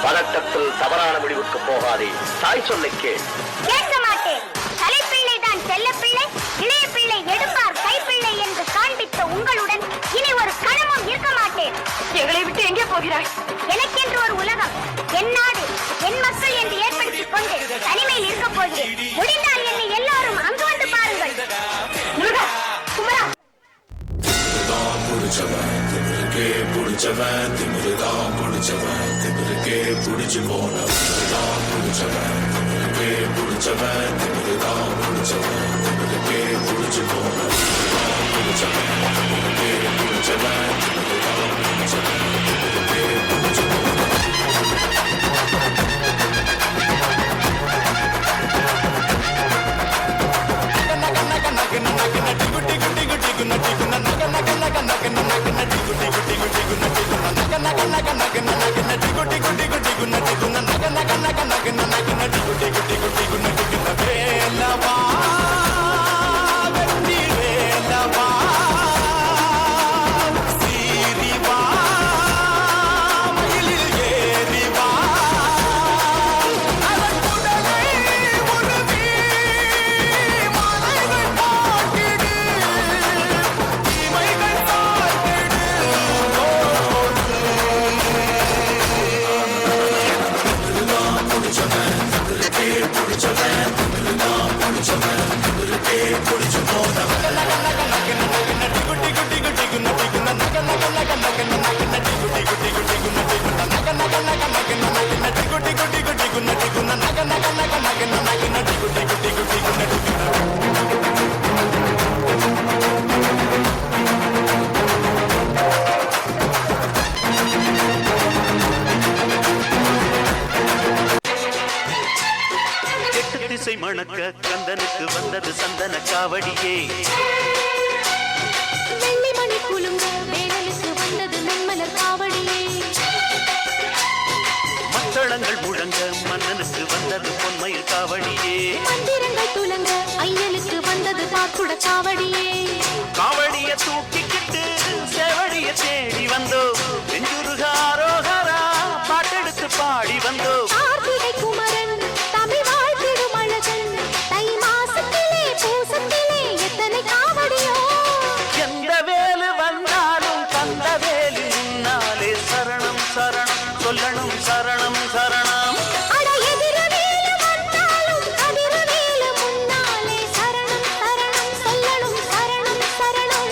பதட்டத்தில் தவறான முடிவுக்கு போகாதே. தாய் சொல்லை கேள். கேட்க மாட்டேன். தலைப்பிள்ளை தான் செல்ல பிள்ளை, இளைய பிள்ளை எடுப்பார் கைப்பிள்ளை என்று காண்பித்த உங்களுடன் இனி ஒரு கணமும் இருக்க மாட்டேன். எங்களை விட்டு எங்கே போகிறாய்? எனக்கென்று ஒரு உலகம், என் நாடு, என் மக்கள் என்று ஏற்படுத்திக் கொண்டு தனிமையில் இருக்க போகிறேன். முடிந்தால் என்னை எல்லாரும் அங்கு வந்து பாருங்கள். முருகா, குமரா, புடிச்சவன் திமிருதான் புடிச்சவன் திமிருக்கே புடிச்சு போனவன் புடிச்சவன் திமிருக்கே புடிச்சவன் திமிருதான் புடிச்சவன் திமிருக்கே புடிச்சு போனவன் புடிச்சவன் திமிருக்கே புடிச்சவன் திமிருதான் புடிச்சவன் திமிருக்கே புடிச்சு மணக்க கந்தனுக்கு வந்தது சந்தன காவடியே. வெள்ளிமணி குலுங்க வேடலுக்கு வந்தது நன்மலர் காவடியே. மத்தளங்கள் முழங்க மன்னனுக்கு வந்தது பொன்மயில் காவடியே. மந்திரங்கள் துலங்க ஐயனுக்கு வந்தது பாக்குட காவடியே. காவடிய தூக்கிக்கிட்டு சேவடிய தேடி வந்தோ, நெஞ்சுருக ஆரோகரா பாட்டெடுத்து பாடி வந்தோ. கார்த்திகை குமரன் தமிழ் வாழ்த்திடும் அழகன், தை மாசத்திலே பூசத்திலே எத்தனை காவடியோ. எந்த வேலு வந்தாலும் கந்த வேலு முன்னாலே சரணம் சரணம் சொல்லணும் சரணம் சரணம். அட எதிரவேலு வந்தாலும் கதிரவேலு முன்னாலே சரணம் சரணம் சொல்லணும் சரணம் சரணம்.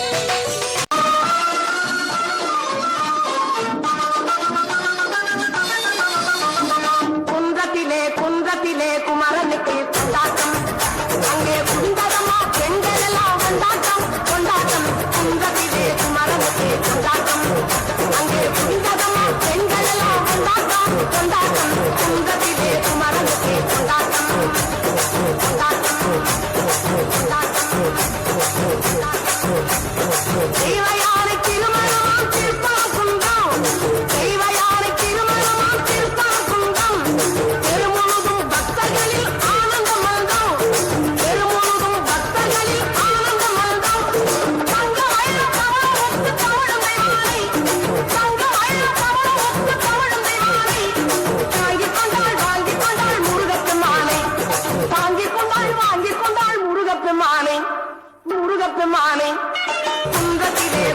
குன்றத்திலே குன்றத்திலே குமரனுக்கு கொண்டாட்டம், அங்கே குண்டரமா பெண்கள் எல்லாம் கொண்டாட்டம் கொண்டாட்டம். குன்றத்திலே குமரனுக்கு கொண்டாட்டம், அங்கே குண்டரமா பெண்கள் எல்லாம் கொண்டாட்டம் கொண்டாட்டம். குன்றத்திலே குமரனுக்கு கொண்டாட்டம் கொண்டாட்டம் கொண்டாட்டம். தெய்வயானை திருமணம் திருப்பாக்குன்றம், தெய்வயானை திருமணம் திருப்பாக்குன்றம். பெருமுழுதும் பக்தர்களில் ஆனந்த மல்தம், பெருமுழுதும் பக்தர்களில் ஆனந்த மல்தம். தங்க வயல பவள ஒத்து பவளம் தெய்வானை, தங்க வயல பவள ஒத்து பவளம் தெய்வானை. தாங்கிக் கொண்டாள் வாங்கிக் கொண்டாள் முருகப்பெருமானை, தாங்கிக் கொண்டாள் வாங்கிக் கொண்டாள் முருகப்பெருமானை முருகப்பெருமானை. குன்றத்திலே